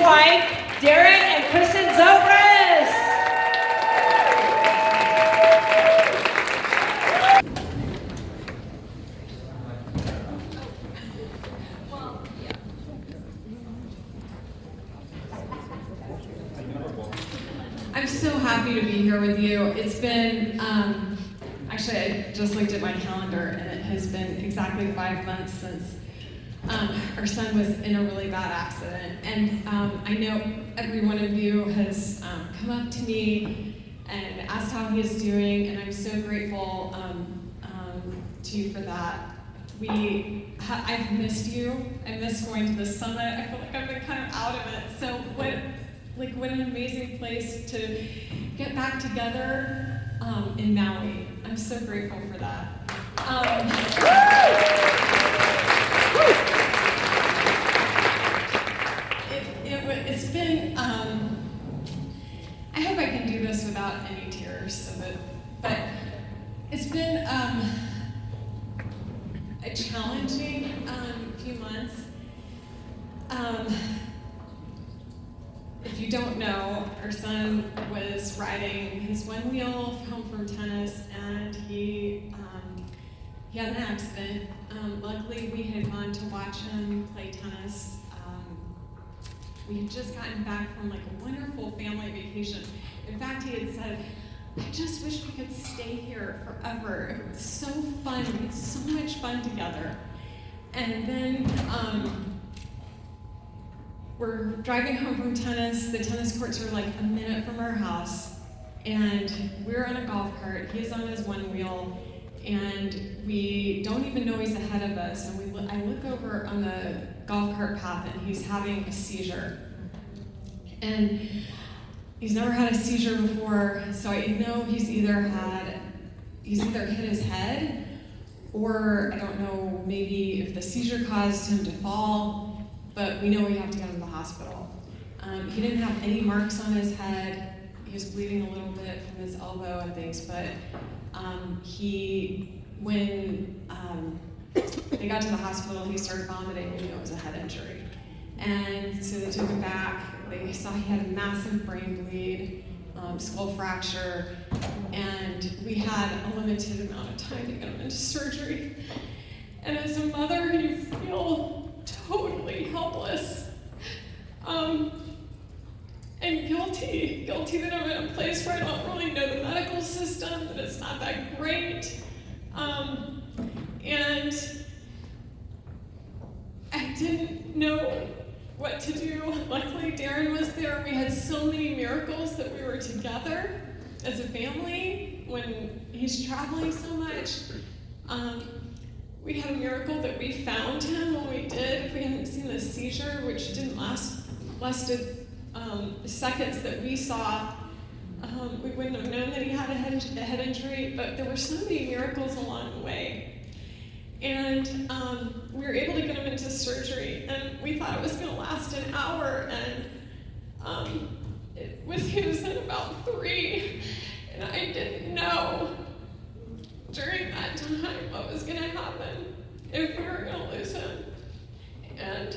wife, Darren and Kristen Zobrist. I'm so happy to be here with you. It's been, actually I just looked at my calendar and it has been exactly 5 months since our son was in a really bad accident. And I know every one of you has come up to me and asked how he is doing, and I'm so grateful to you for that. I've missed you. I missed going to the summit. I feel like I've been kind of out of it. So what an amazing place to get back together in Maui. I'm so grateful for that. It's been, I hope I can do this without any tears, but it's been a challenging few months. If you don't know, our son was riding his one wheel home from tennis, and he had an accident. Luckily, we had gone to watch him play tennis. We had just gotten back from like a wonderful family vacation. In fact, he had said, "I just wish we could stay here forever. It was so fun. We had so much fun together." And then we're driving home from tennis. The tennis courts are like a minute from our house, and we're on a golf cart. He's on his one wheel, and we don't even know he's ahead of us. And I look over on the golf cart path, and he's having a seizure. And he's never had a seizure before, so I know he's either hit his head, or I don't know, maybe if the seizure caused him to fall, but we know we have to get him to the hospital. He didn't have any marks on his head. He was bleeding a little bit from his elbow and things, but when they got to the hospital, he started vomiting, and it was a head injury. And so they took him back. They saw he had a massive brain bleed, skull fracture, and we had a limited amount of time to get him into surgery. And as a mother, you feel totally helpless and guilty that I'm in a place where I don't really know the medical system, that it's not that great. And I didn't know what to do. Luckily, Darren was there. We had so many miracles that we were together as a family when he's traveling so much. We had a miracle that we found him when we did. If we hadn't seen the seizure, which didn't lasted seconds that we saw, we wouldn't have known that he had a head injury, but there were so many miracles along the way. And we were able to get him into surgery, and we thought it was going to last an hour, and he was in about 3, and I didn't know during that time what was going to happen, if we were going to lose him. And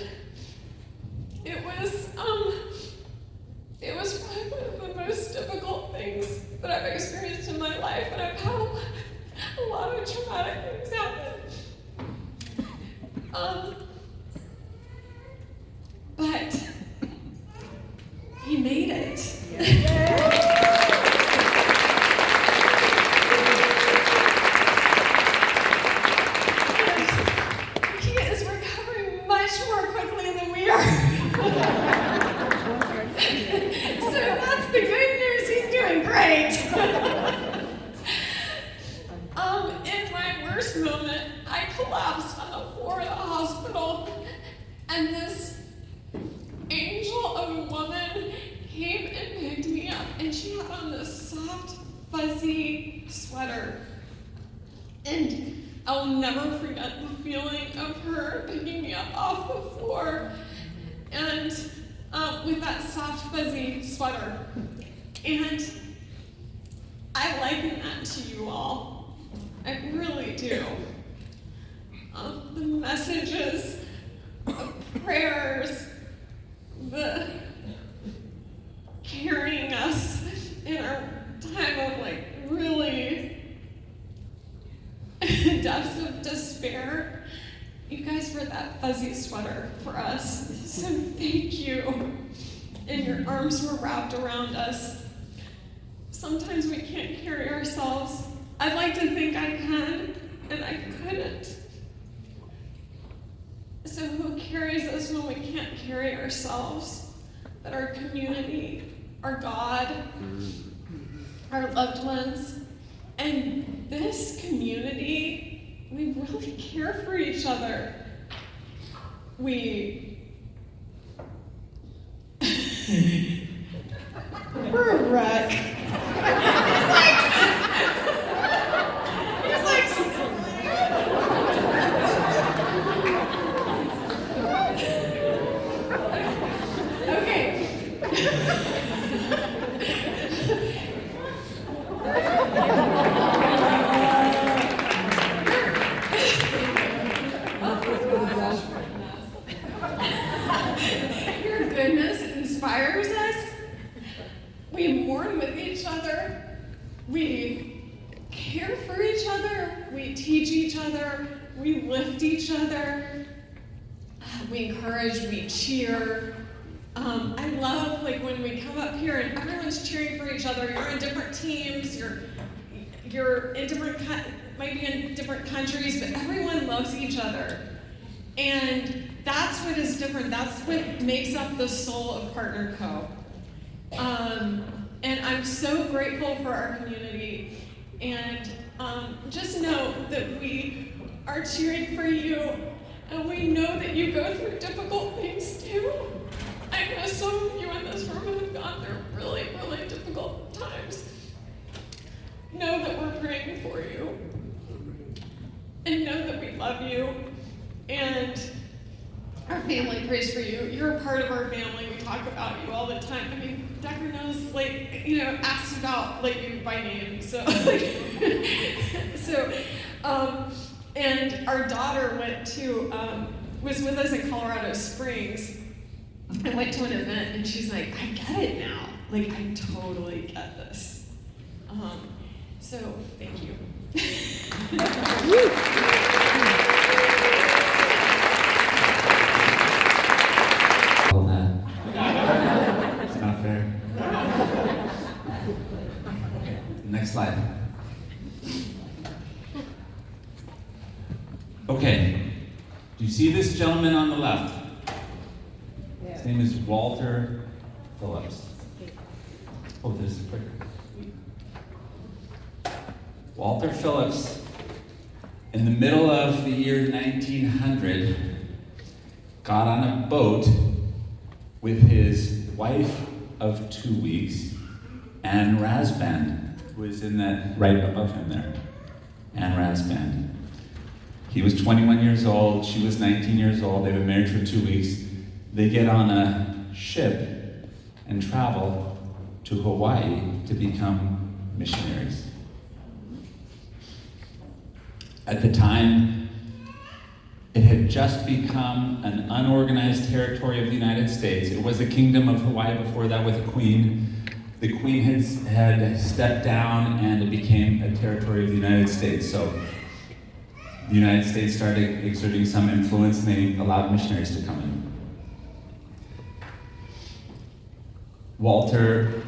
it was probably one of the most difficult things that I've experienced in my life, and I've had a lot of traumatic things happen. But he made it. He is recovering much more quickly than we are. So that's the good news. He's doing great. In my worst moment, I collapsed on the floor of the hospital, and this angel of a woman came and picked me up, and she had on this soft, fuzzy sweater. And I'll never forget the feeling of her picking me up off the floor, and with that soft, fuzzy sweater. And I liken that to you all. I really do. The messages, the prayers, the fuzzy sweater for us. So thank you. And your arms were wrapped around us. Sometimes we can't carry ourselves. I'd like to think I can, and I couldn't. So who carries us when we can't carry ourselves? But our community, our God, our loved ones, and this community, we really care for each other. We're a wreck. He's like, okay. Your goodness inspires us. We mourn with each other. We care for each other. We teach each other. We lift each other. We encourage, we cheer. I love when we come up here and everyone's cheering for each other. You're in different teams. You're in different, might be in different countries, but everyone loves each other. And that's what is different. That's what makes up the soul of Partner Co. And I'm so grateful for our community. And just know that we are cheering for you, and we know that you go through difficult things too. I know some of you in this room have gone through really, really difficult times. Know that we're praying for you, and know that we love you, and our family prays for you. You're a part of our family. We talk about you all the time. I mean, Decker knows, asks about you by name. So, and our daughter was with us in Colorado Springs. I went to an event, and she's like, I get it now. I totally get this. So, thank you. It's not fair. Next slide. Okay. Do you see this gentleman on the left? His name is Walter Phillips. Oh, there's a quicker. Walter Phillips, in the middle of the year 1900, got on a boat with his wife of 2 weeks, Ann Rasband, who is in that right above him there. Ann Rasband. He was 21 years old, she was 19 years old, they've been married for 2 weeks. They get on a ship and travel to Hawaii to become missionaries. At the time, it had just become an unorganized territory of the United States. It was the Kingdom of Hawaii before that with a queen. The queen had stepped down and it became a territory of the United States. So the United States started exerting some influence and they allowed missionaries to come in. Walter,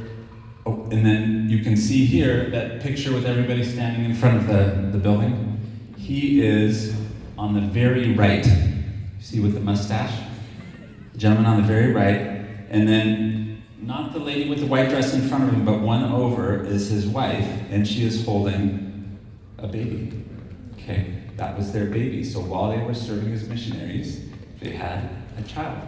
and then you can see here that picture with everybody standing in front of the building. He is on the very right. You see with the mustache? The gentleman on the very right. And then not the lady with the white dress in front of him, but one over is his wife, and she is holding a baby. Okay, that was their baby. So while they were serving as missionaries, they had a child.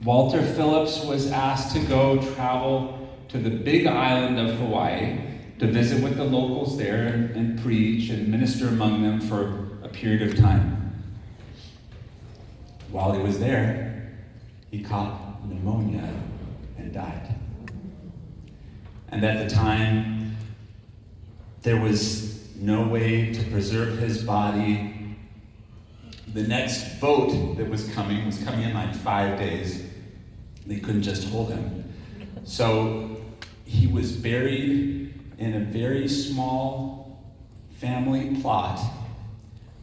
Walter Phillips was asked to go travel to the big island of Hawaii to visit with the locals there and preach and minister among them for a period of time. While he was there, he caught pneumonia and died. And at the time, there was no way to preserve his body. The next boat that was coming in like 5 days. They couldn't just hold him. So he was buried in a very small family plot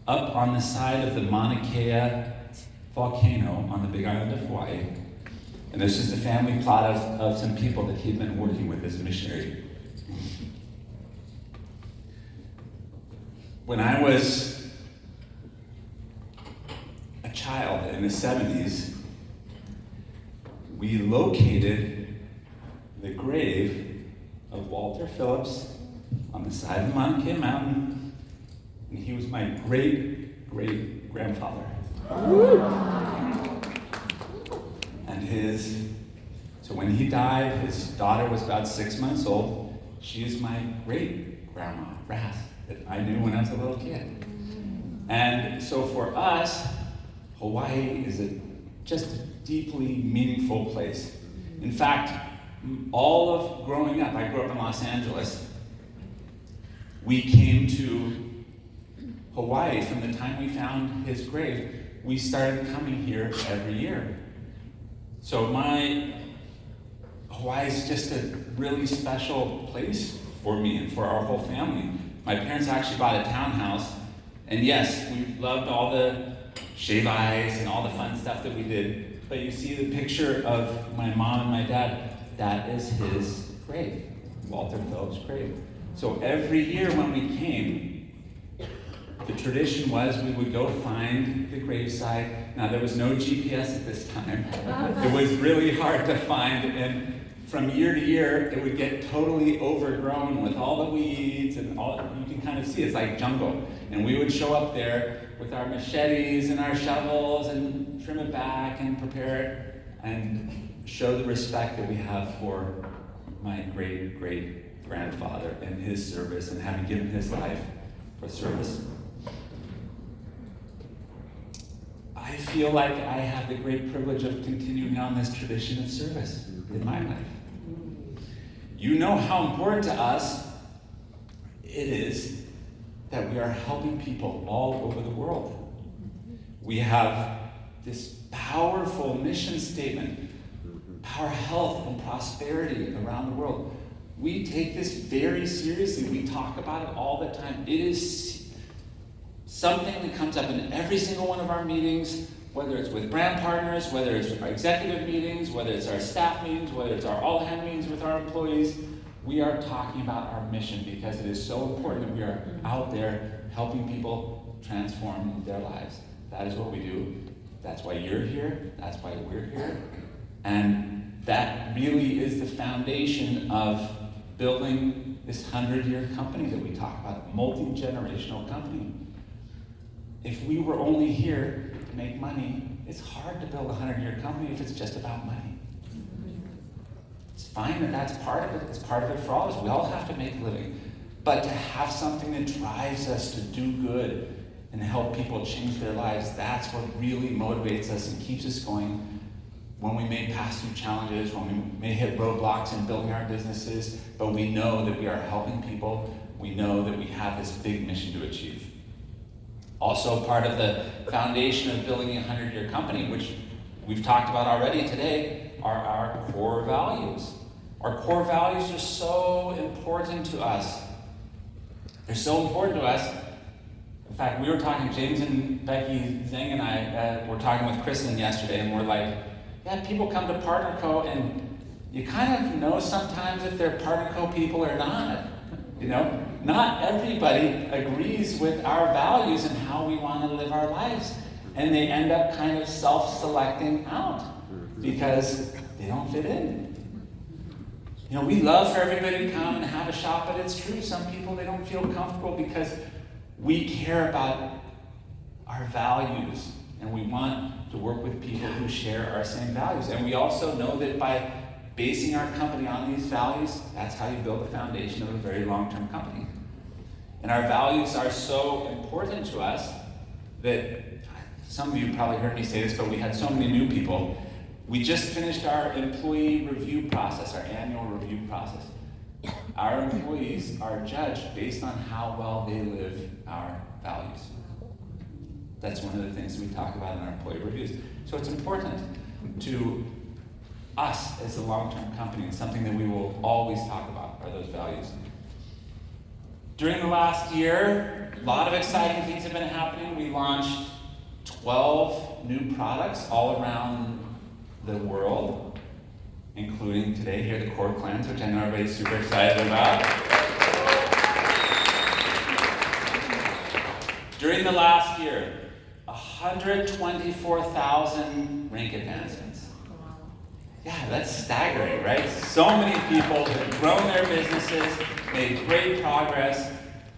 up on the side of the Mauna Kea volcano on the Big Island of Hawaii. And this is the family plot of some people that he'd been working with as a missionary. When I was a child in the 70s, we located the grave of Walter Phillips on the side of the Mauna Kea mountain, and he was my great-great-grandfather. And so when he died, his daughter was about 6 months old. She is my great-grandma, Ras, that I knew when I was a little kid. And so for us, Hawaii is just a deeply meaningful place. In fact, all of growing up, I grew up in Los Angeles, we came to Hawaii from the time we found his grave. We started coming here every year. So Hawaii is just a really special place for me and for our whole family. My parents actually bought a townhouse, and yes, we loved all the shave ice and all the fun stuff that we did, but you see the picture of my mom and my dad, that is his grave, Walter Phillips' grave. So every year when we came, the tradition was we would go find the gravesite. Now there was no GPS at this time. It was really hard to find, and from year to year, it would get totally overgrown with all the weeds and all, you can kind of see it's like jungle. And we would show up there with our machetes and our shovels and trim it back and prepare it and show the respect that we have for my great-great-grandfather and his service and having given his life for service. I feel like I have the great privilege of continuing on this tradition of service in my life. You know how important to us it is that we are helping people all over the world. We have this powerful mission statement, power, health, and prosperity around the world. We take this very seriously. We talk about it all the time. It is something that comes up in every single one of our meetings, whether it's with brand partners, whether it's our executive meetings, whether it's our staff meetings, whether it's our all-hand meetings with our employees. We are talking about our mission because it is so important that we are out there helping people transform their lives. That is what we do. That's why you're here. That's why we're here. And that really is the foundation of building this 100-year company that we talk about, multi-generational company. If we were only here to make money, it's hard to build a 100-year company if it's just about money. It's fine that that's part of it. It's part of it for all of us. We all have to make a living. But to have something that drives us to do good and help people change their lives, that's what really motivates us and keeps us going when we may pass through challenges, when we may hit roadblocks in building our businesses, but we know that we are helping people. We know that we have this big mission to achieve. Also, part of the foundation of building a 100-year company, which we've talked about already today, are our core values. Our core values are so important to us. They're so important to us. In fact, we were talking, James and Becky Zhang and I were talking with Kristen yesterday, and we're like, yeah, people come to Partner Co. and you kind of know sometimes if they're Partner Co. people or not. You know, not everybody agrees with our values and how we want to live our lives. And they end up kind of self-selecting out because they don't fit in. You know, we love for everybody to come and have a shop, but it's true. Some people, they don't feel comfortable because we care about our values and we want to work with people who share our same values. And we also know that by basing our company on these values, that's how you build the foundation of a very long-term company. And our values are so important to us that some of you probably heard me say this, but we had so many new people. We just finished our employee review process, our annual review process. Our employees are judged based on how well they live our values. That's one of the things that we talk about in our employee reviews. So it's important to us as a long-term company, and something that we will always talk about are those values. During the last year, a lot of exciting things have been happening. We launched 12 new products all around the world, including today here, the Core Cleanse, which I know everybody's super excited about. During the last year, 124,000 rank advancements. Yeah, that's staggering, right? So many people have grown their businesses, made great progress.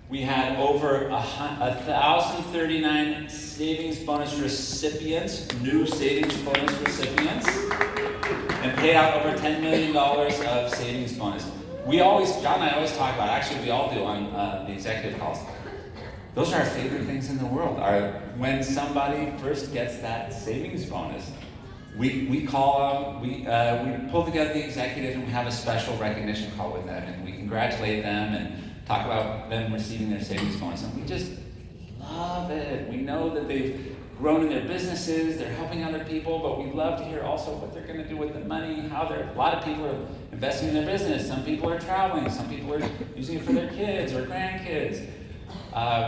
We had over 1,039 savings bonus recipients, new savings bonus recipients, and paid out over $10 million of savings bonus. John and I always talk about, actually we all do on the executive calls, those are our favorite things in the world, are when somebody first gets that savings bonus. We call them, we pull together the executive and we have a special recognition call with them, and we congratulate them and talk about them receiving their savings bonus. And we just love it. We know that they've grown in their businesses, they're helping other people, but we love to hear also what they're going to do with the money, a lot of people are investing in their business, some people are traveling, some people are using it for their kids or grandkids.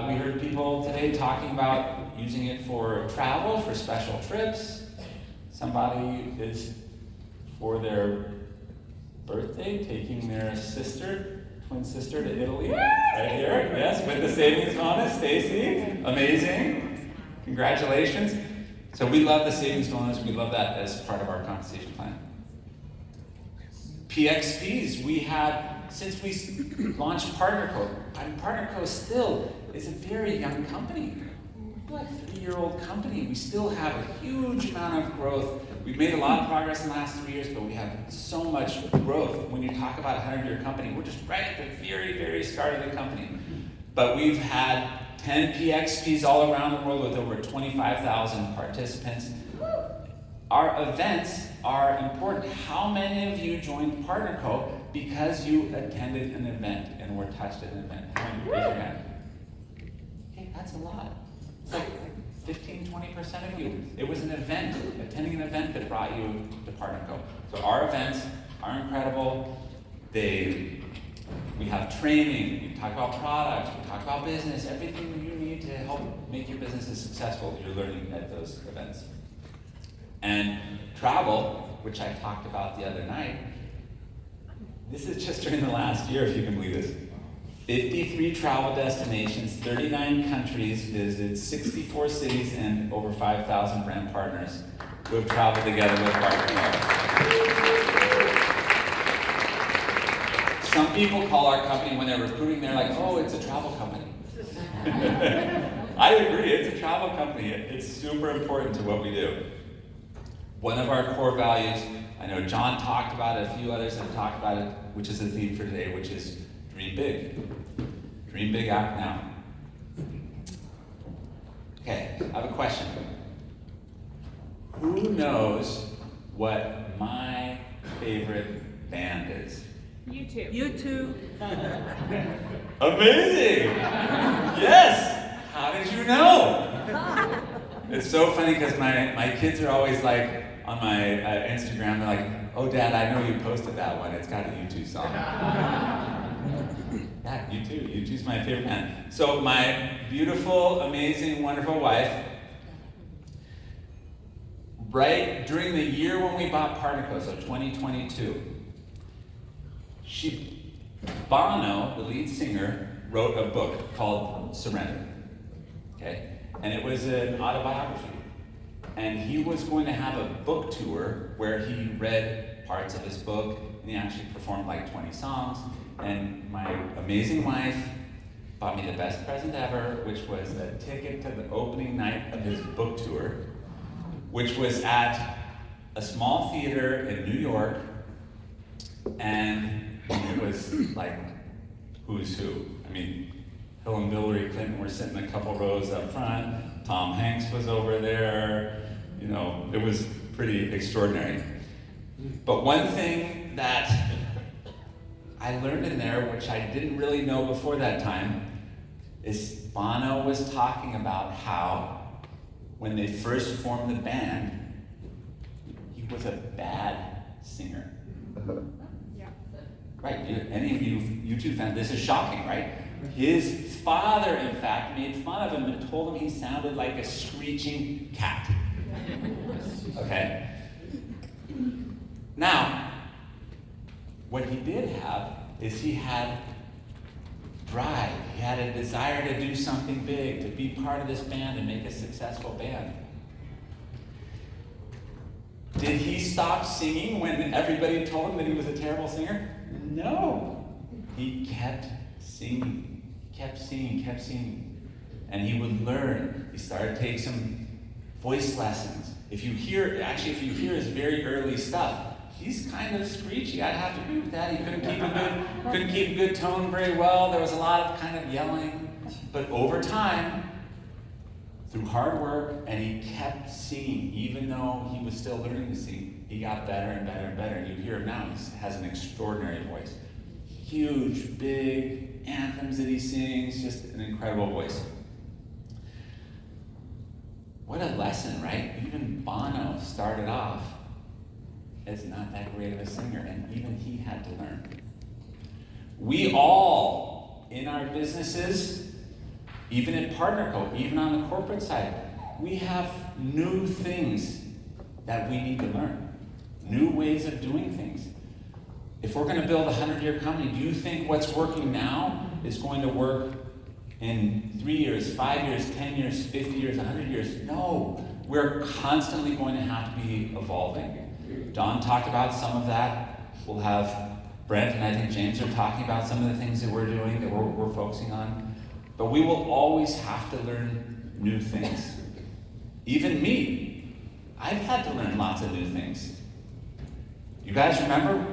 We heard people today talking about using it for travel, for special trips. Somebody is, for their birthday, taking their twin sister to Italy, right here, yes, with the savings bonus, Stacy, amazing, congratulations. So we love the savings bonus, we love that as part of our compensation plan. PXPs, we had, since we launched PartnerCo, and PartnerCo still is a very young company. Like a 3-year-old company. We still have a huge amount of growth. We've made a lot of progress in the last 3 years, but we have so much growth. When you talk about a 100-year company, we're just right at the very, very start of the company. But we've had 10 PXPs all around the world with over 25,000 participants. Our events are important. How many of you joined PartnerCo because you attended an event and were touched at an event? Raise your hand. Hey, that's a lot. It's like 15-20% of you. It was an event, attending an event that brought you to PartnerCo. So our events are incredible. We have training, we talk about products, we talk about business, everything you need to help make your businesses successful, you're learning at those events. And travel, which I talked about the other night, this is just during the last year, if you can believe this. 53 travel destinations, 39 countries visited, 64 cities, and over 5,000 brand partners who have traveled together with PartnerCo. Some people call our company, when they're recruiting, they're like, oh, it's a travel company. I agree, it's a travel company. It's super important to what we do. One of our core values, I know John talked about it, a few others have talked about it, which is the theme for today, which is dream big. Dream big, act now. Okay, I have a question. Who knows what my favorite band is? YouTube. Amazing! Yes! How did you know? It's so funny because my kids are always like, on my Instagram, they're like, oh Dad, I know you posted that one. It's got a U2 song. Yeah, U2. U2's my favorite band. So my beautiful, amazing, wonderful wife, right during the year when we bought PartnerCo, so 2022, Bono, the lead singer, wrote a book called Surrender. Okay? And it was an autobiography. And he was going to have a book tour where he read parts of his book, and he actually performed like 20 songs. And my amazing wife bought me the best present ever, which was a ticket to the opening night of his book tour, which was at a small theater in New York, and it was like who's who. I mean, Hill and Hillary Clinton were sitting a couple rows up front, Tom Hanks was over there, you know, it was pretty extraordinary. But one thing that I learned in there, which I didn't really know before that time, is Bono was talking about how when they first formed the band, he was a bad singer. Yeah. Right, any of you YouTube fans, this is shocking, right? His father, in fact, made fun of him and told him he sounded like a screeching cat. Okay? Now, what he did have is he had drive. He had a desire to do something big, to be part of this band and make a successful band. Did he stop singing when everybody told him that he was a terrible singer? No. He kept singing, kept singing. And he would learn. He started to take some voice lessons. If you hear his very early stuff, he's kind of screechy. I'd have to agree with that. He couldn't keep a good tone very well. There was a lot of kind of yelling. But over time, through hard work, and he kept singing, even though he was still learning to sing, he got better and better and better. And you hear him now, he has an extraordinary voice. Huge, big anthems that he sings, just an incredible voice. What a lesson, right? Even Bono started off as not that great of a singer, and even he had to learn. We all, in our businesses, even at PartnerCo, even on the corporate side, we have new things that we need to learn, new ways of doing things. If we're going to build a 100-year company, do you think what's working now is going to work in 3 years, 5 years, 10 years, 50 years, 100 years? No. We're constantly going to have to be evolving. Don talked about some of that. We'll have Brent and I think James are talking about some of the things that we're doing, that we're focusing on. But we will always have to learn new things. Even me, I've had to learn lots of new things. You guys remember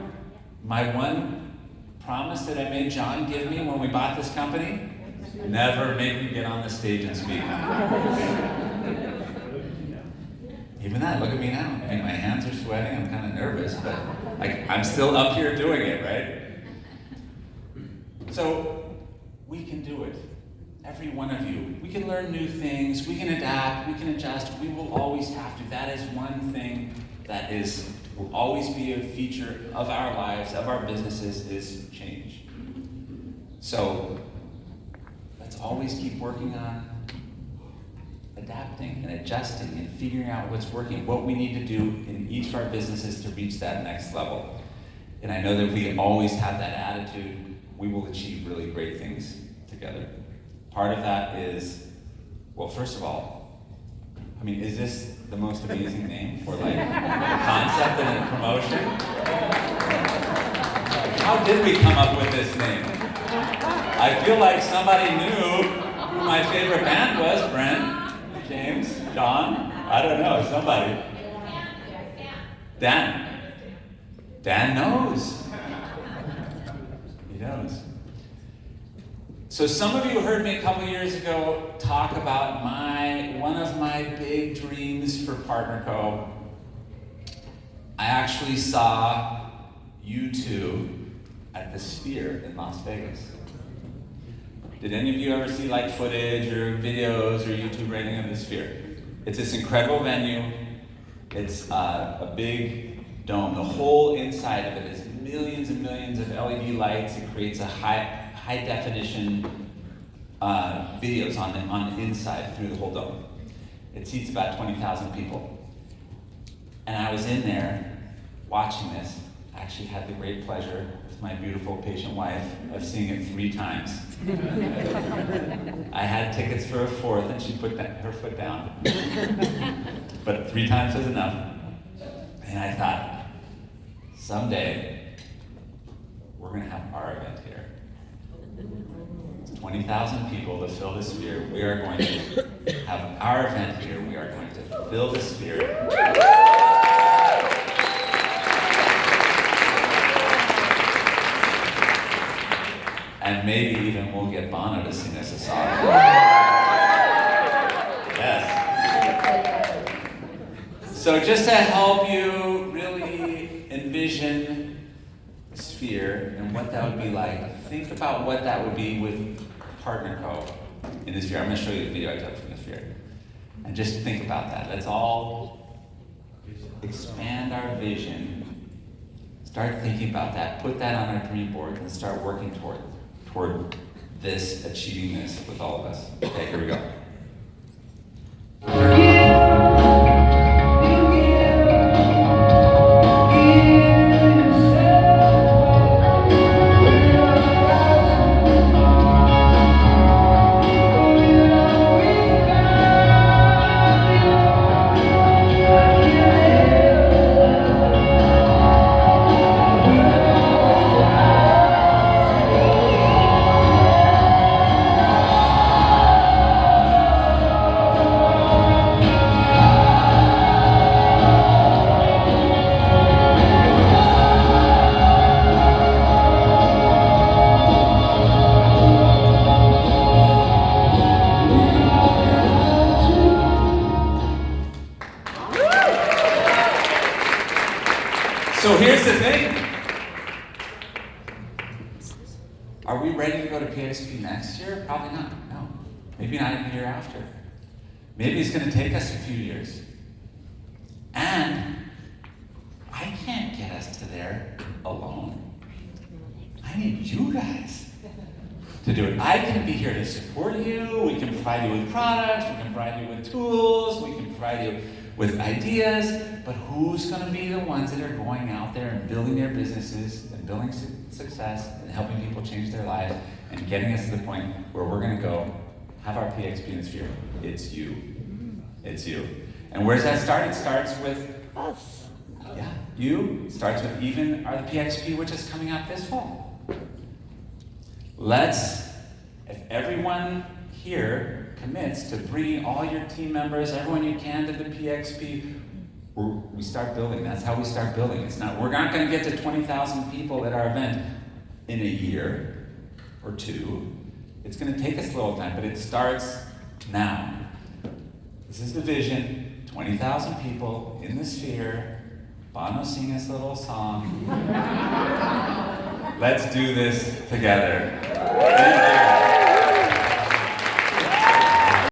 my one promise that I made John give me when we bought this company? Never make me get on the stage and speak. Even that, look at me now. I mean, my hands are sweating, I'm kind of nervous, but I'm still up here doing it, right? So, we can do it. Every one of you. We can learn new things, we can adapt, we can adjust, we will always have to. That is one thing that will always be a feature of our lives, of our businesses, is change. So, let's always keep working on adapting and adjusting and figuring out what's working, what we need to do in each of our businesses to reach that next level. And I know that if we always have that attitude, we will achieve really great things together. Part of that is, well, first of all, I mean, is this the most amazing name for like a concept and a promotion? How did we come up with this name? I feel like somebody knew who my favorite band was. Brent, James, John, I don't know, somebody. Dan knows. He knows. So some of you heard me a couple years ago talk about one of my big dreams for PartnerCo. I actually saw you two at the Sphere in Las Vegas. Did any of you ever see like footage or videos or YouTube rating of the Sphere? It's this incredible venue. It's a big dome. The whole inside of it is millions and millions of LED lights. It creates a high definition videos on the inside through the whole dome. It seats about 20,000 people. And I was in there watching this. I actually had the great pleasure with my beautiful patient wife of seeing it 3 times. I had tickets for a 4th and she put her foot down. But 3 times was enough. And I thought, someday we're gonna have our event here. 20,000 people to fill the Sphere. We are going to have our event here. We are going to fill the Sphere. And maybe even we'll get Bono to sing us a song. Yes. So just to help you really envision the Sphere and what that would be like, think about what that would be with PartnerCo in the Sphere. I'm going to show you the video I took from the Sphere. And just think about that. Let's all expand our vision. Start thinking about that. Put that on our dream board and start working toward this, achieving this with all of us. Okay, here we go. So here's the thing. Are we ready to go to PXP next year? Probably not. No. Maybe not even the year after. Maybe it's going to take us a few years. And I can't get us to there alone. I need you guys to do it. I can be here to support you. We can provide you with products. We can provide you with tools. We can provide you with ideas. But who's going to be the ones that are going out there and building their businesses and building success and helping people change their lives and getting us to the point where we're going to go have our PXP in the sphere? It's you. It's you. And where does that start? It starts with us. Yeah, you. It starts with even our PXP, which is coming out this fall. If everyone here commits to bringing all your team members, everyone you can to the PXP, we start building. That's how we start building. We're not going to get to 20,000 people at our event in a year or two. It's going to take us a little time, but it starts now. This is the vision, 20,000 people in the sphere, Bono sing us a little song. Let's do this together. Thank you.